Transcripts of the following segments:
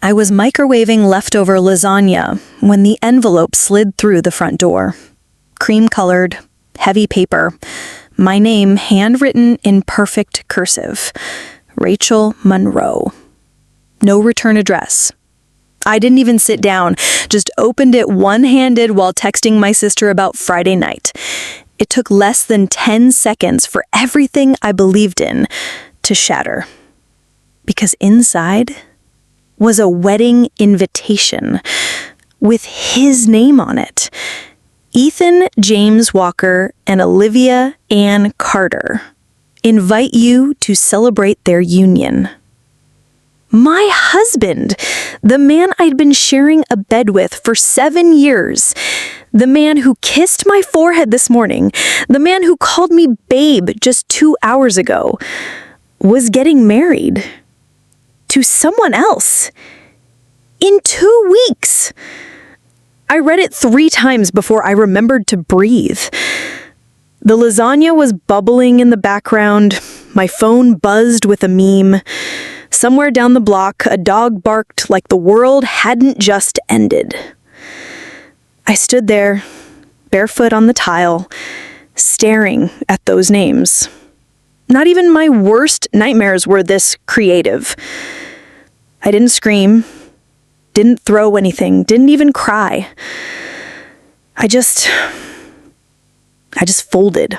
I was microwaving leftover lasagna when the envelope slid through the front door. Cream-colored, heavy paper, my name handwritten in perfect cursive. Rachel Monroe. No return address. I didn't even sit down, just opened it one-handed while texting my sister about Friday night. It took less than 10 seconds for everything I believed in to shatter. Because inside was a wedding invitation with his name on it. Ethan James Walker and Olivia Ann Carter invite you to celebrate their union. My husband, the man I'd been sharing a bed with for 7 years, the man who kissed my forehead this morning, the man who called me babe just 2 hours ago, was getting married to someone else in 2 weeks. I read it 3 times before I remembered to breathe. The lasagna was bubbling in the background. My phone buzzed with a meme. Somewhere down the block, a dog barked like the world hadn't just ended. I stood there, barefoot on the tile, staring at those names. Not even my worst nightmares were this creative. I didn't scream, didn't throw anything, didn't even cry. I just folded.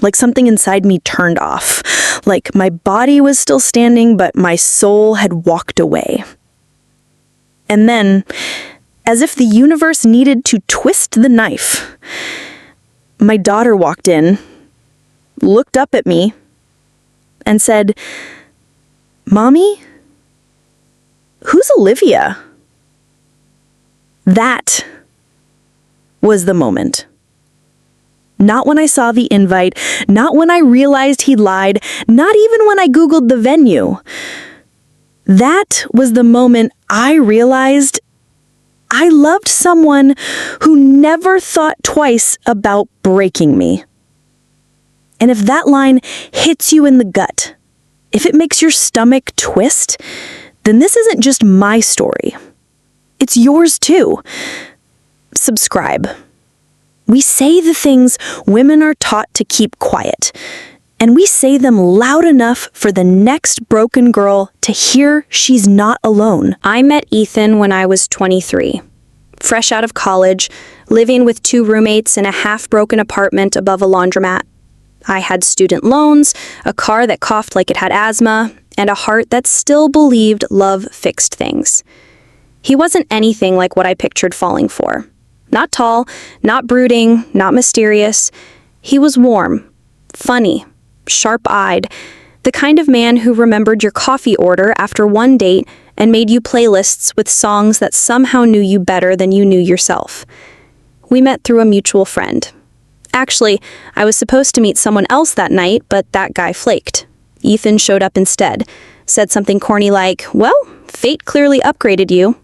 Like something inside me turned off. Like my body was still standing, but my soul had walked away. And then, as if the universe needed to twist the knife, my daughter walked in, looked up at me, and said, "Mommy, who's Olivia?" That was the moment. Not when I saw the invite, not when I realized he'd lied, not even when I Googled the venue. That was the moment I realized I loved someone who never thought twice about breaking me. And if that line hits you in the gut, if it makes your stomach twist, then this isn't just my story. It's yours too. Subscribe. We say the things women are taught to keep quiet, and we say them loud enough for the next broken girl to hear she's not alone. I met Ethan when I was 23, fresh out of college, living with 2 roommates in a half-broken apartment above a laundromat. I had student loans, a car that coughed like it had asthma, and a heart that still believed love fixed things. He wasn't anything like what I pictured falling for. Not tall, not brooding, not mysterious. He was warm, funny, sharp-eyed, the kind of man who remembered your coffee order after one date and made you playlists with songs that somehow knew you better than you knew yourself. We met through a mutual friend. Actually, I was supposed to meet someone else that night, but that guy flaked. Ethan showed up instead, said something corny like, "Well, fate clearly upgraded you."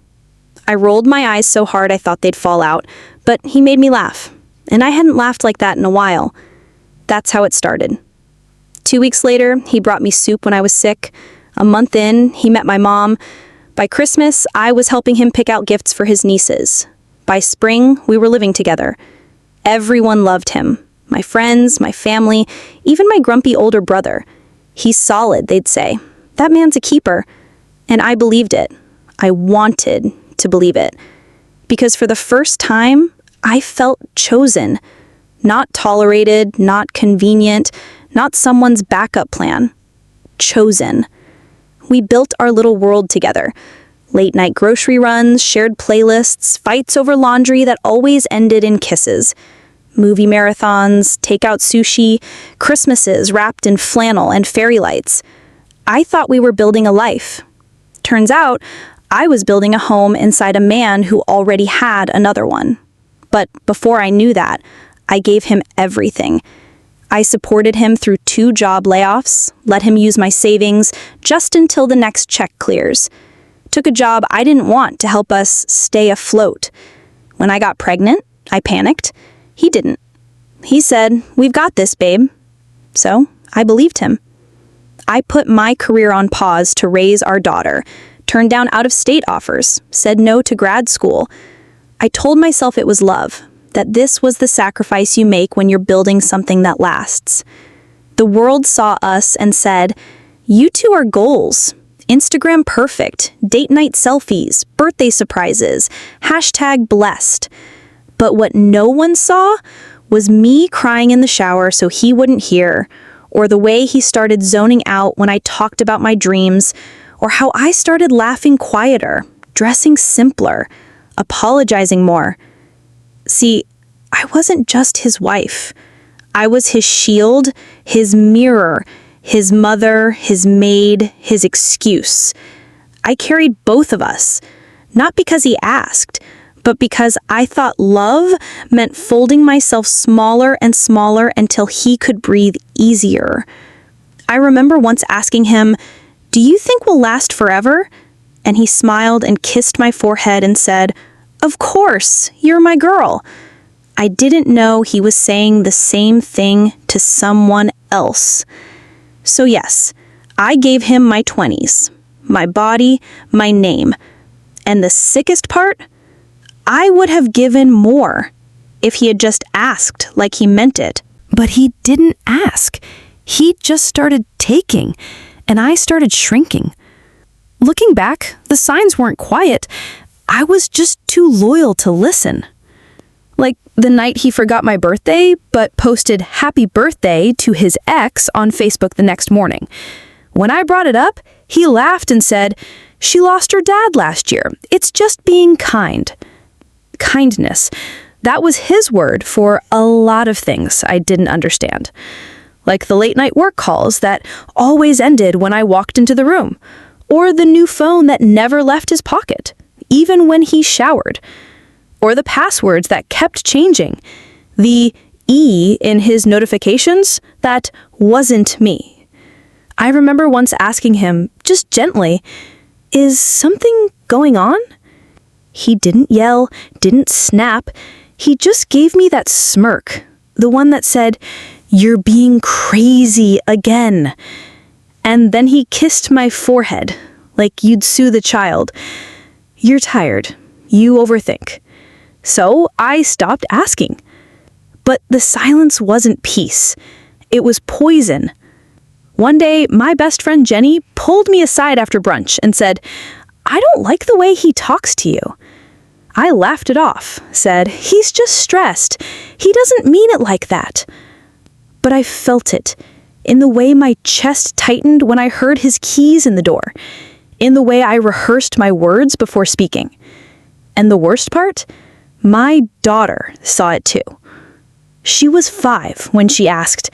I rolled my eyes so hard I thought they'd fall out, but he made me laugh, and I hadn't laughed like that in a while. That's how it started. 2 weeks later, he brought me soup when I was sick. A month in, he met my mom. By Christmas, I was helping him pick out gifts for his nieces. By spring, we were living together. Everyone loved him. My friends, my family, even my grumpy older brother. "He's solid," they'd say. "That man's a keeper." And I believed it. I wanted to believe it. Because for the first time, I felt chosen. Not tolerated, not convenient, not someone's backup plan. Chosen. We built our little world together. Late-night grocery runs, shared playlists, fights over laundry that always ended in kisses. Movie marathons, takeout sushi, Christmases wrapped in flannel and fairy lights. I thought we were building a life. Turns out, I was building a home inside a man who already had another one. But before I knew that, I gave him everything. I supported him through 2 job layoffs, let him use my savings just until the next check clears. Took a job I didn't want to help us stay afloat. When I got pregnant, I panicked. He didn't. He said, "We've got this, babe." So I believed him. I put my career on pause to raise our daughter, turned down out-of-state offers, said no to grad school. I told myself it was love, that this was the sacrifice you make when you're building something that lasts. The world saw us and said, "You two are goals. Instagram perfect, date night selfies, birthday surprises, #blessed." But what no one saw was me crying in the shower so he wouldn't hear, or the way he started zoning out when I talked about my dreams, or how I started laughing quieter, dressing simpler, apologizing more. See, I wasn't just his wife. I was his shield, his mirror, his mother, his maid, his excuse. I carried both of us, not because he asked, but because I thought love meant folding myself smaller and smaller until he could breathe easier. I remember once asking him, "Do you think we'll last forever?" And he smiled and kissed my forehead and said, "Of course, you're my girl." I didn't know he was saying the same thing to someone else. So yes, I gave him my 20s, my body, my name. And the sickest part? I would have given more if he had just asked like he meant it. But he didn't ask. He just started taking, and I started shrinking. Looking back, the signs weren't quiet. I was just too loyal to listen. Like the night he forgot my birthday, but posted happy birthday to his ex on Facebook the next morning. When I brought it up, he laughed and said, "She lost her dad last year. It's just being kind." Kindness. That was his word for a lot of things I didn't understand. Like the late night work calls that always ended when I walked into the room, or the new phone that never left his pocket, even when he showered, or the passwords that kept changing, the E in his notifications that wasn't me. I remember once asking him, just gently, "Is something going on?" He didn't yell, didn't snap. He just gave me that smirk, the one that said, "You're being crazy again." And then he kissed my forehead, like you'd soothe a child. "You're tired. You overthink." So I stopped asking. But the silence wasn't peace. It was poison. One day, my best friend Jenny pulled me aside after brunch and said, "I don't like the way he talks to you." I laughed it off, said, "He's just stressed. He doesn't mean it like that." But I felt it, in the way my chest tightened when I heard his keys in the door, in the way I rehearsed my words before speaking. And the worst part? My daughter saw it too. She was 5 when she asked,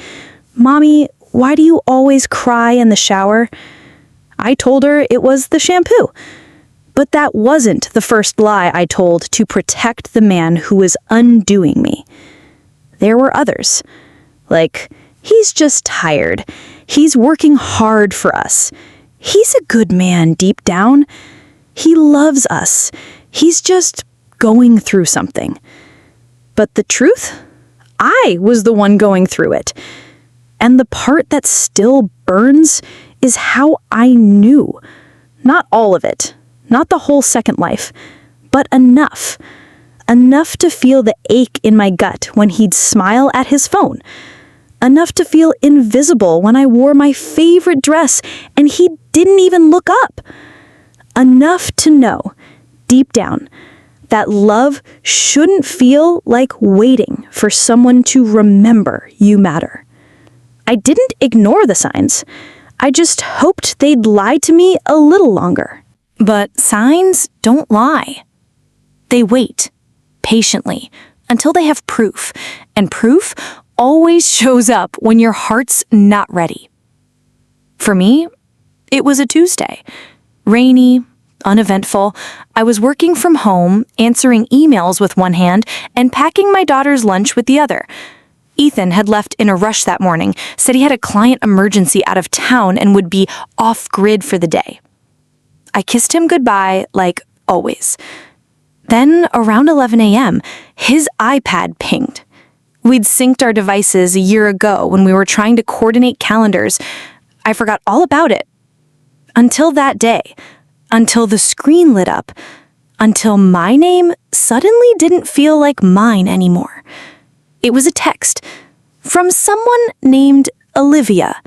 "Mommy, why do you always cry in the shower?" I told her it was the shampoo. But that wasn't the first lie I told to protect the man who was undoing me. There were others. Like, "He's just tired. He's working hard for us. He's a good man deep down. He loves us. He's just going through something." But the truth? I was the one going through it. And the part that still burns is how I knew. Not all of it. Not the whole second life. But enough. Enough to feel the ache in my gut when he'd smile at his phone. Enough to feel invisible when I wore my favorite dress and he didn't even look up. Enough to know, deep down, that love shouldn't feel like waiting for someone to remember you matter. I didn't ignore the signs. I just hoped they'd lie to me a little longer. But signs don't lie. They wait, patiently, until they have proof. And proof always shows up when your heart's not ready. For me, it was a Tuesday. Rainy, uneventful. I was working from home, answering emails with one hand, and packing my daughter's lunch with the other. Ethan had left in a rush that morning, said he had a client emergency out of town and would be off-grid for the day. I kissed him goodbye, like always. Then, around 11 a.m., his iPad pinged. We'd synced our devices a year ago when we were trying to coordinate calendars. I forgot all about it. Until that day. until the screen lit up, until my name suddenly didn't feel like mine anymore. It was a text from someone named Olivia.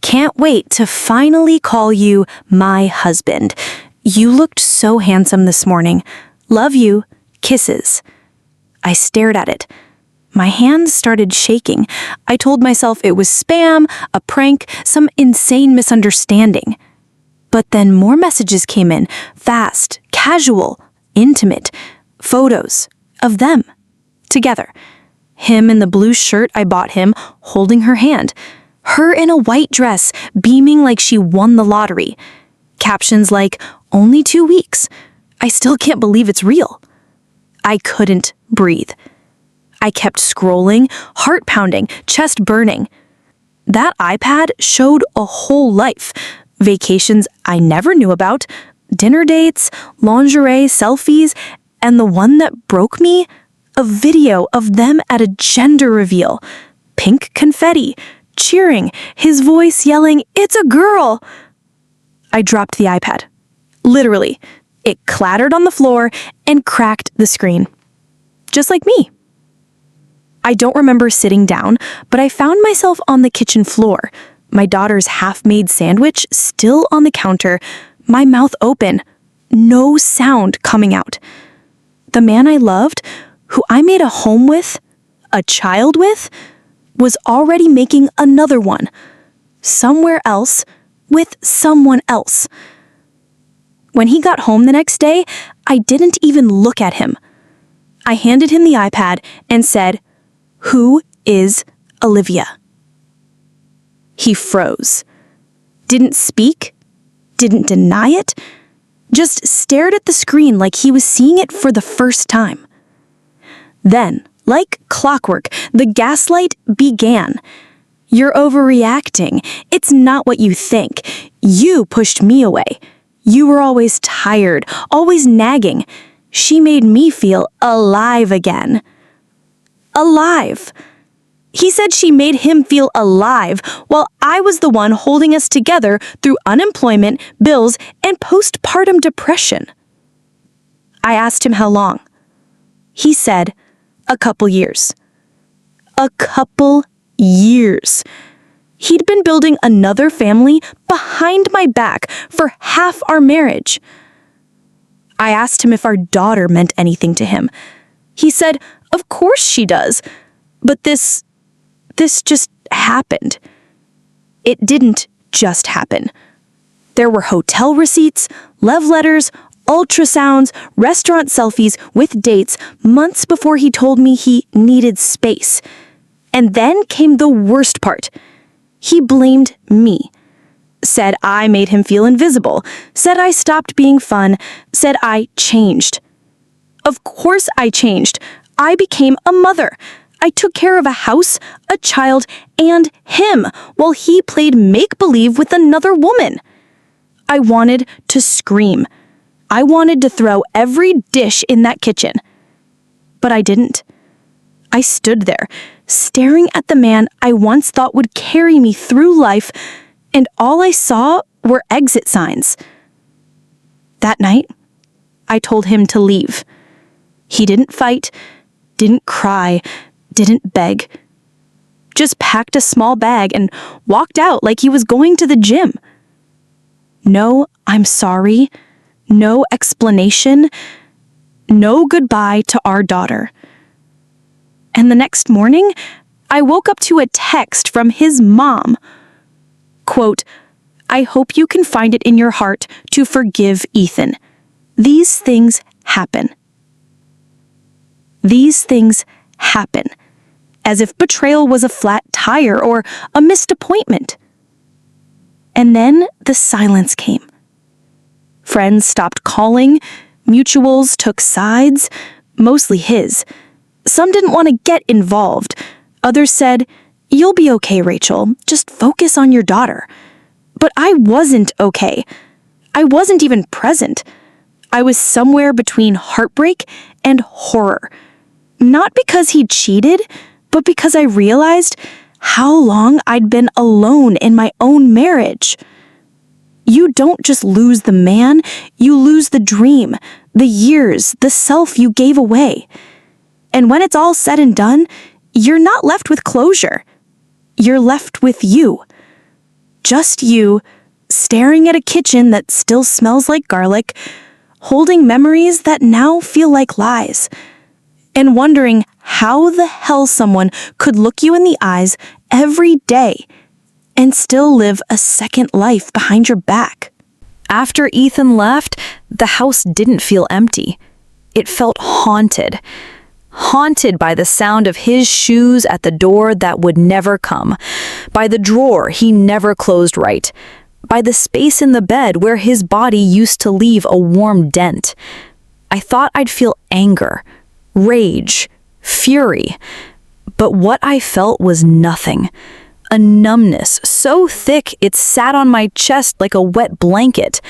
Can't wait to finally call you my husband. You looked so handsome this morning. Love you. Kisses. I stared at it. My hands started shaking. I told myself it was spam, a prank, some insane misunderstanding. But then more messages came in, fast, casual, intimate, photos of them, together. Him in the blue shirt I bought him, holding her hand. Her in a white dress, beaming like she won the lottery. Captions like, only 2 weeks. I still can't believe it's real. I couldn't breathe. I kept scrolling, heart pounding, chest burning. That iPad showed a whole life. Vacations I never knew about, dinner dates, lingerie, selfies, and the one that broke me, a video of them at a gender reveal. Pink confetti, cheering, his voice yelling, "It's a girl!" I dropped the iPad. Literally, it clattered on the floor and cracked the screen. Just like me. I don't remember sitting down, but I found myself on the kitchen floor, my daughter's half-made sandwich still on the counter, my mouth open, no sound coming out. The man I loved, who I made a home with, a child with, was already making another one, somewhere else, with someone else. When he got home the next day, I didn't even look at him. I handed him the iPad and said, "Who is Olivia?" He froze. Didn't speak, didn't deny it, just stared at the screen like he was seeing it for the first time. Then, like clockwork, the gaslight began. "You're overreacting. It's not what you think. You pushed me away. You were always tired, always nagging. She made me feel alive again." Alive. He said she made him feel alive while I was the one holding us together through unemployment, bills, and postpartum depression. I asked him how long. He said, a couple years. A couple years. He'd been building another family behind my back for half our marriage. I asked him if our daughter meant anything to him. He said, of course she does, but this just happened. It didn't just happen. There were hotel receipts, love letters, ultrasounds, restaurant selfies with dates months before he told me he needed space. And then came the worst part. He blamed me. Said I made him feel invisible. Said I stopped being fun. Said I changed. Of course I changed. I became a mother. I took care of a house, a child, and him while he played make-believe with another woman. I wanted to scream. I wanted to throw every dish in that kitchen. But I didn't. I stood there, staring at the man I once thought would carry me through life, and all I saw were exit signs. That night, I told him to leave. He didn't fight, didn't cry, didn't beg. Just packed a small bag and walked out like he was going to the gym. No, I'm sorry. No explanation. No goodbye to our daughter. And the next morning, I woke up to a text from his mom. Quote, I hope you can find it in your heart to forgive Ethan. These things happen. These things happen. As if betrayal was a flat tire or a missed appointment. And then the silence came. Friends stopped calling, mutuals took sides, mostly his. Some didn't want to get involved. Others said, you'll be okay, Rachel. Just focus on your daughter. But I wasn't okay. I wasn't even present. I was somewhere between heartbreak and horror. Not because he cheated, but because I realized how long I'd been alone in my own marriage. You don't just lose the man, you lose the dream, the years, the self you gave away. And when it's all said and done, you're not left with closure. You're left with you. Just you, staring at a kitchen that still smells like garlic, holding memories that now feel like lies, and wondering how the hell someone could look you in the eyes every day and still live a second life behind your back. After Ethan left, the house didn't feel empty. It felt haunted. Haunted by the sound of his shoes at the door that would never come, by the drawer he never closed right, by the space in the bed where his body used to leave a warm dent. I thought I'd feel anger, rage, fury, but what I felt was nothing. A numbness so thick it sat on my chest like a wet blanket.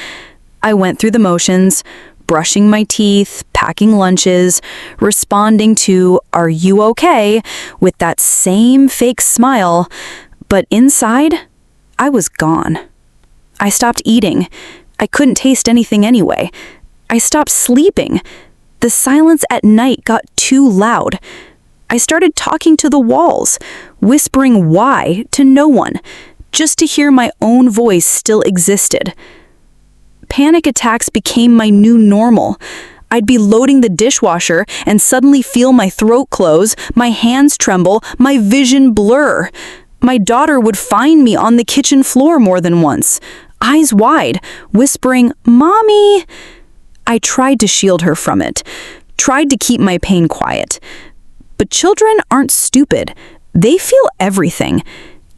I went through the motions, brushing my teeth, packing lunches, responding to "Are you okay?" with that same fake smile, but inside, I was gone. I stopped eating. I couldn't taste anything anyway. I stopped sleeping. The silence at night got too loud. I started talking to the walls, whispering why to no one, just to hear my own voice still existed. Panic attacks became my new normal. I'd be loading the dishwasher and suddenly feel my throat close, my hands tremble, my vision blur. My daughter would find me on the kitchen floor more than once, eyes wide, whispering, "Mommy!" I tried to shield her from it, tried to keep my pain quiet. But children aren't stupid. They feel everything,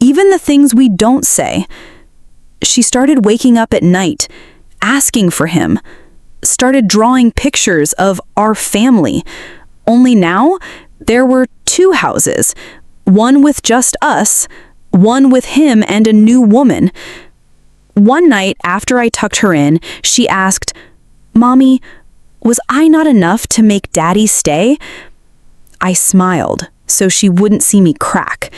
even the things we don't say. She started waking up at night, asking for him, started drawing pictures of our family. Only now, there were 2 houses, one with just us, one with him and a new woman. One night after I tucked her in, she asked, "Mommy, was I not enough to make Daddy stay?" I smiled so she wouldn't see me crack.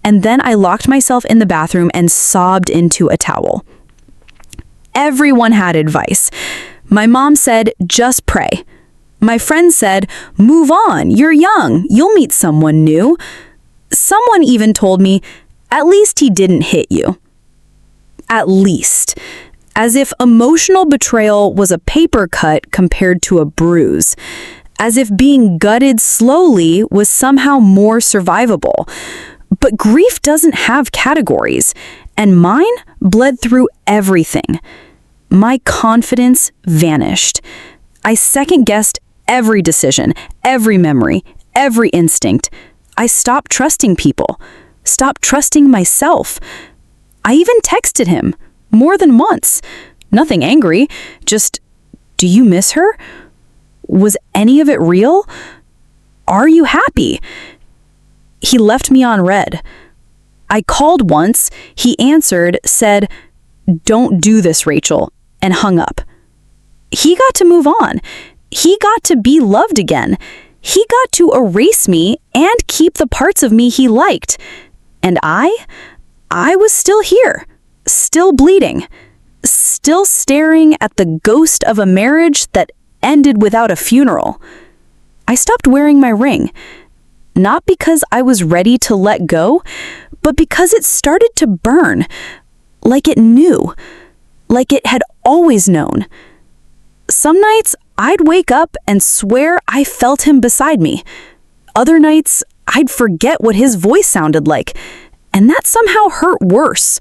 And then I locked myself in the bathroom and sobbed into a towel. Everyone had advice. My mom said, "Just pray." My friend said, "Move on, you're young, you'll meet someone new." Someone even told me, "At least he didn't hit you." At least. As if emotional betrayal was a paper cut compared to a bruise. As if being gutted slowly was somehow more survivable. But grief doesn't have categories, and mine bled through everything. My confidence vanished. I second-guessed every decision, every memory, every instinct. I stopped trusting people, stopped trusting myself. I even texted him, more than once. Nothing angry, just, "Do you miss her? Was any of it real? Are you happy?" He left me on red. I called once, he answered, said, "Don't do this, Rachel," and hung up. He got to move on. He got to be loved again. He got to erase me and keep the parts of me he liked. And I was still here, still bleeding, still staring at the ghost of a marriage that ended without a funeral. I stopped wearing my ring, not because I was ready to let go, but because it started to burn, like it knew, like it had always known. Some nights, I'd wake up and swear I felt him beside me. Other nights, I'd forget what his voice sounded like, and that somehow hurt worse.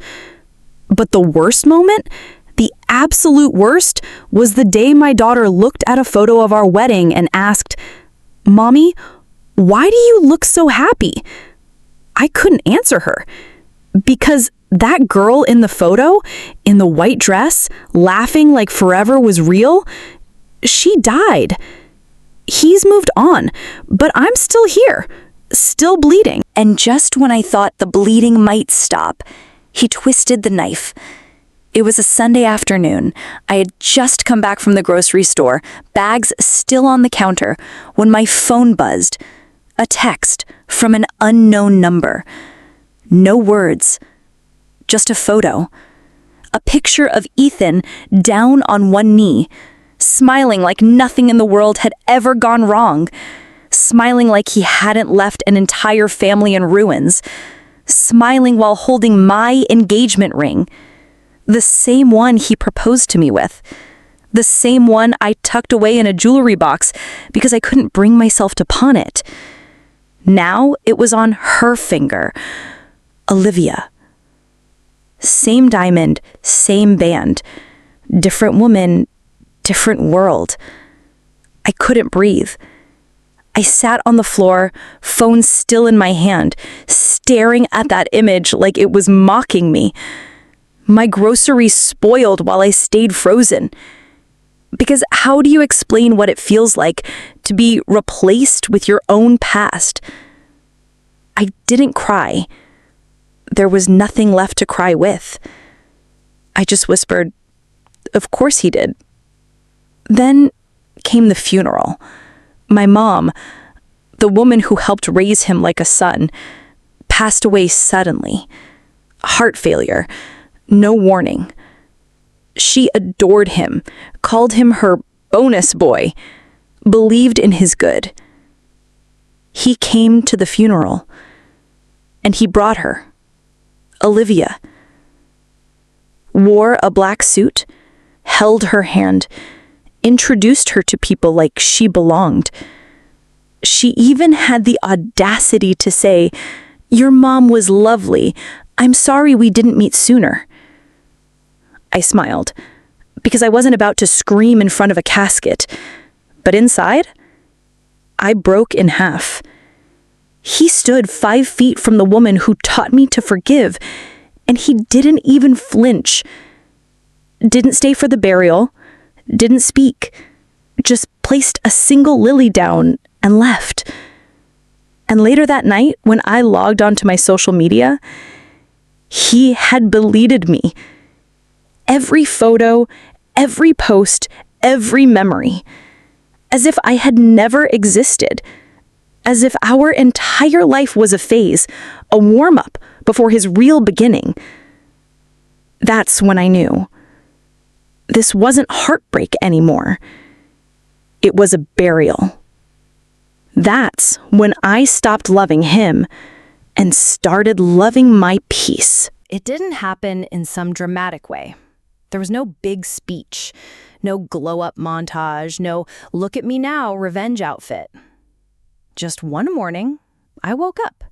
But the worst moment, the absolute worst, was the day my daughter looked at a photo of our wedding and asked, "Mommy, why do you look so happy?" I couldn't answer her, because that girl in the photo, in the white dress, laughing like forever was real, she died. He's moved on, but I'm still here, still bleeding. And just when I thought the bleeding might stop, he twisted the knife. It was a Sunday afternoon. I had just come back from the grocery store, bags still on the counter, when my phone buzzed. A text from an unknown number. No words, just a photo. A picture of Ethan down on one knee, smiling like nothing in the world had ever gone wrong, smiling like he hadn't left an entire family in ruins, smiling while holding my engagement ring, the same one he proposed to me with, the same one I tucked away in a jewelry box because I couldn't bring myself to pawn it. Now it was on her finger. Olivia. Same diamond, same band. Different woman, different world. I couldn't breathe. I sat on the floor, phone still in my hand, staring at that image like it was mocking me. My groceries spoiled while I stayed frozen. Because how do you explain what it feels like to be replaced with your own past? I didn't cry. There was nothing left to cry with. I just whispered, "Of course he did." Then came the funeral. My mom, the woman who helped raise him like a son, passed away suddenly. Heart failure. No warning. She adored him, called him her bonus boy, believed in his good. He came to the funeral, and he brought her, Olivia. Wore a black suit, held her hand, introduced her to people like she belonged. She even had the audacity to say, "Your mom was lovely. I'm sorry we didn't meet sooner." I smiled, because I wasn't about to scream in front of a casket. But inside, I broke in half. He stood 5 feet from the woman who taught me to forgive, and he didn't even flinch. Didn't stay for the burial, didn't speak, just placed a single lily down and left. And later that night, when I logged onto my social media, he had deleted me. Every photo, every post, every memory. As if I had never existed. As if our entire life was a phase, a warm-up before his real beginning. That's when I knew. This wasn't heartbreak anymore. It was a burial. That's when I stopped loving him and started loving my peace. It didn't happen in some dramatic way. There was no big speech, no glow-up montage, no look at me now revenge outfit. Just one morning, I woke up,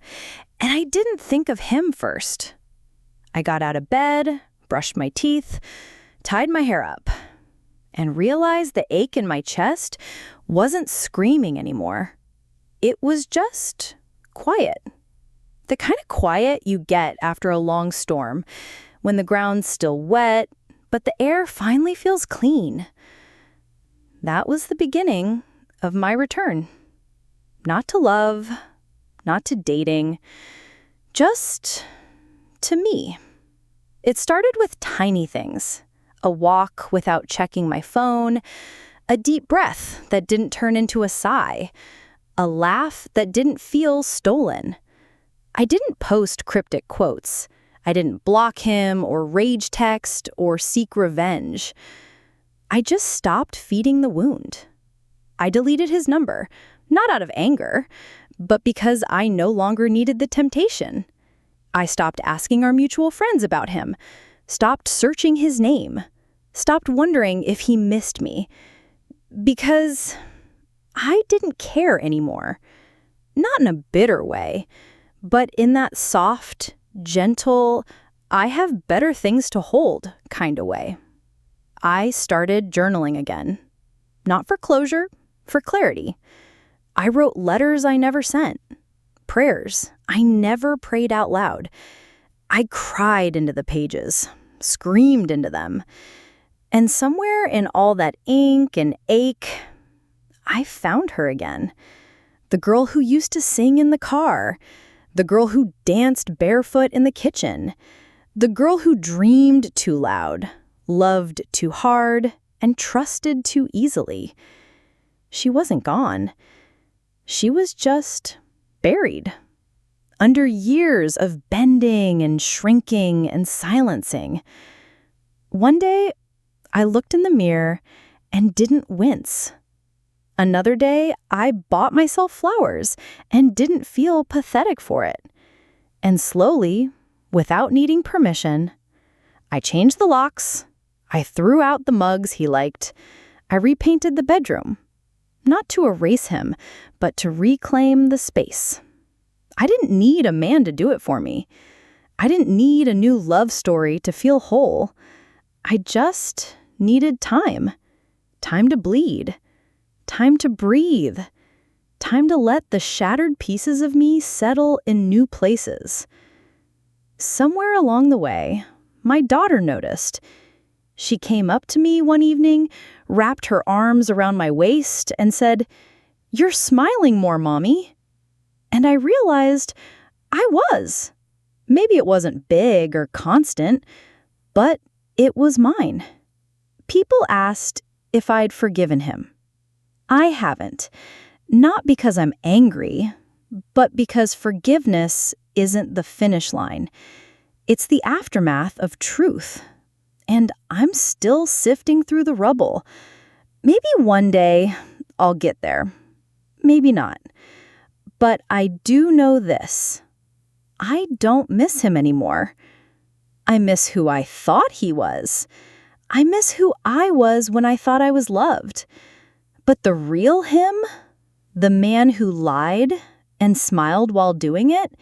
and I didn't think of him first. I got out of bed, brushed my teeth, tied my hair up, and realized the ache in my chest wasn't screaming anymore. It was just quiet. The kind of quiet you get after a long storm, when the ground's still wet, but the air finally feels clean. That was the beginning of my return. Not to love, not to dating, just to me. It started with tiny things. A walk without checking my phone, a deep breath that didn't turn into a sigh, a laugh that didn't feel stolen. I didn't post cryptic quotes. I didn't block him or rage text or seek revenge. I just stopped feeding the wound. I deleted his number, not out of anger, but because I no longer needed the temptation. I stopped asking our mutual friends about him, stopped searching his name, stopped wondering if he missed me, because I didn't care anymore. Not in a bitter way, but in that soft, gentle, I have better things to hold kind of way. I started journaling again. Not for closure, for clarity. I wrote letters I never sent, prayers I never prayed out loud. I cried into the pages, screamed into them. And somewhere in all that ink and ache, I found her again. The girl who used to sing in the car. The girl who danced barefoot in the kitchen. The girl who dreamed too loud, loved too hard, and trusted too easily. She wasn't gone. She was just buried. Under years of bending and shrinking and silencing. One day, I looked in the mirror and didn't wince. Another day, I bought myself flowers and didn't feel pathetic for it. And slowly, without needing permission, I changed the locks, I threw out the mugs he liked, I repainted the bedroom. Not to erase him, but to reclaim the space. I didn't need a man to do it for me. I didn't need a new love story to feel whole. I just needed time. Time to bleed. Time to breathe. Time to let the shattered pieces of me settle in new places. Somewhere along the way, my daughter noticed. She came up to me one evening, wrapped her arms around my waist, and said, "You're smiling more, Mommy." And I realized I was. Maybe it wasn't big or constant, but it was mine. People asked if I'd forgiven him. I haven't. Not because I'm angry, but because forgiveness isn't the finish line. It's the aftermath of truth. And I'm still sifting through the rubble. Maybe one day I'll get there. Maybe not. But I do know this. I don't miss him anymore. I miss who I thought he was. I miss who I was when I thought I was loved. But the real him, the man who lied and smiled while doing it,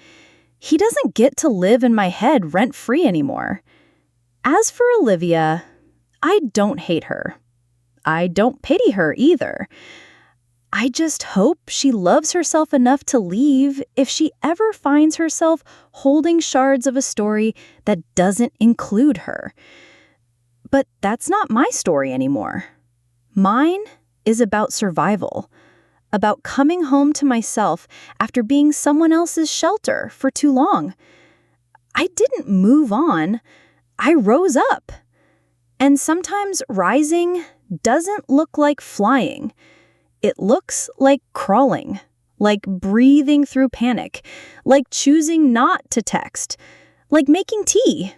he doesn't get to live in my head rent-free anymore. As for Olivia, I don't hate her. I don't pity her either. I just hope she loves herself enough to leave if she ever finds herself holding shards of a story that doesn't include her. But that's not my story anymore. Mine is about survival, about coming home to myself after being someone else's shelter for too long. I didn't move on. I rose up. And sometimes rising doesn't look like flying. It looks like crawling, like breathing through panic, like choosing not to text, like making tea,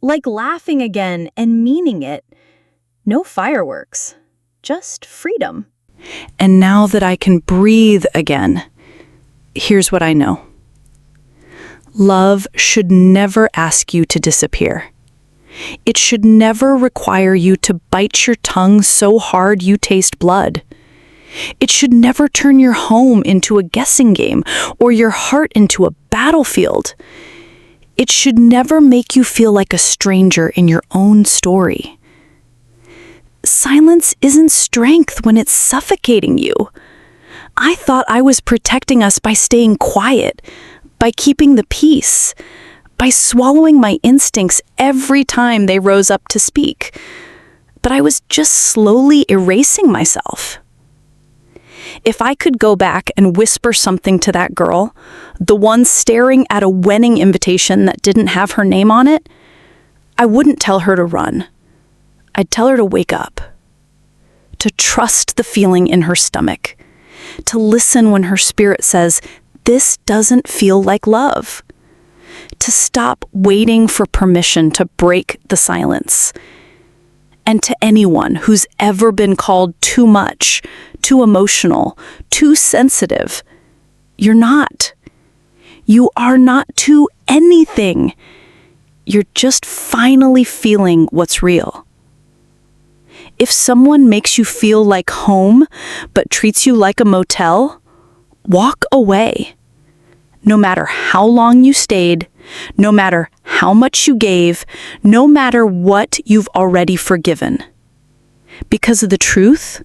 like laughing again and meaning it. No fireworks, just freedom. And now that I can breathe again, here's what I know. Love should never ask you to disappear. It should never require you to bite your tongue so hard you taste blood. It should never turn your home into a guessing game or your heart into a battlefield. It should never make you feel like a stranger in your own story. Silence isn't strength when it's suffocating you. I thought I was protecting us by staying quiet, by keeping the peace, by swallowing my instincts every time they rose up to speak. But I was just slowly erasing myself. If I could go back and whisper something to that girl, the one staring at a wedding invitation that didn't have her name on it, I wouldn't tell her to run. I'd tell her to wake up, to trust the feeling in her stomach, to listen when her spirit says, "This doesn't feel like love," to stop waiting for permission to break the silence. And to anyone who's ever been called too much, too emotional, too sensitive, you're not. You are not too anything. You're just finally feeling what's real. If someone makes you feel like home, but treats you like a motel, walk away. No matter how long you stayed, no matter how much you gave, no matter what you've already forgiven. Because of the truth,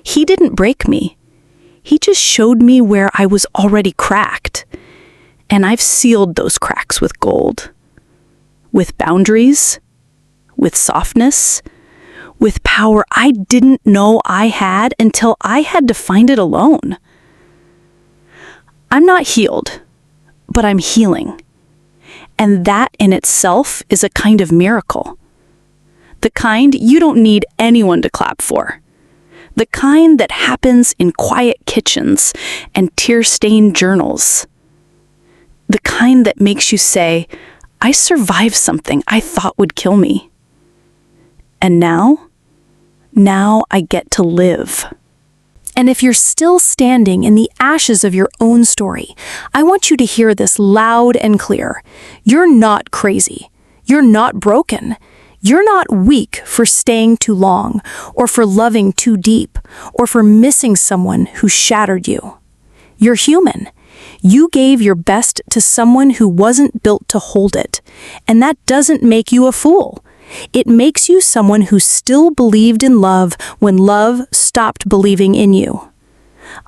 he didn't break me. He just showed me where I was already cracked. And I've sealed those cracks with gold. With boundaries, with softness, with power I didn't know I had until I had to find it alone. I'm not healed, but I'm healing. And that in itself is a kind of miracle. The kind you don't need anyone to clap for. The kind that happens in quiet kitchens and tear-stained journals. The kind that makes you say, "I survived something I thought would kill me." And now I get to live. And if you're still standing in the ashes of your own story, I want you to hear this loud and clear. You're not crazy. You're not broken. You're not weak for staying too long, or for loving too deep, or for missing someone who shattered you. You're human. You gave your best to someone who wasn't built to hold it, and that doesn't make you a fool. It makes you someone who still believed in love when love stopped believing in you.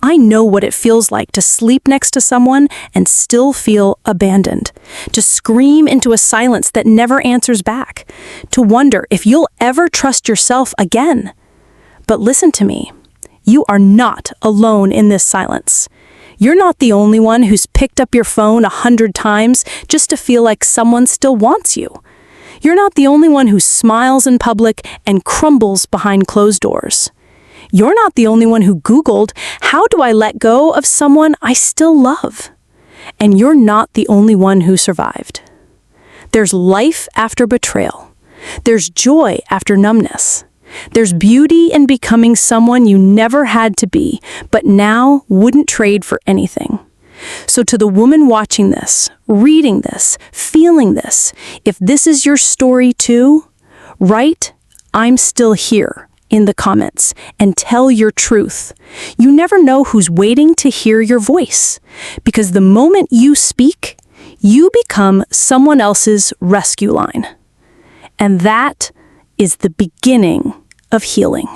I know what it feels like to sleep next to someone and still feel abandoned, to scream into a silence that never answers back, to wonder if you'll ever trust yourself again. But listen to me. You are not alone in this silence. You're not the only one who's picked up your phone 100 times just to feel like someone still wants you. You're not the only one who smiles in public and crumbles behind closed doors. You're not the only one who Googled, "How do I let go of someone I still love?" And you're not the only one who survived. There's life after betrayal. There's joy after numbness. There's beauty in becoming someone you never had to be, but now wouldn't trade for anything. So to the woman watching this, reading this, feeling this, if this is your story too, write, "I'm still here," in the comments and tell your truth. You never know who's waiting to hear your voice, because the moment you speak, you become someone else's rescue line. And that is the beginning of healing.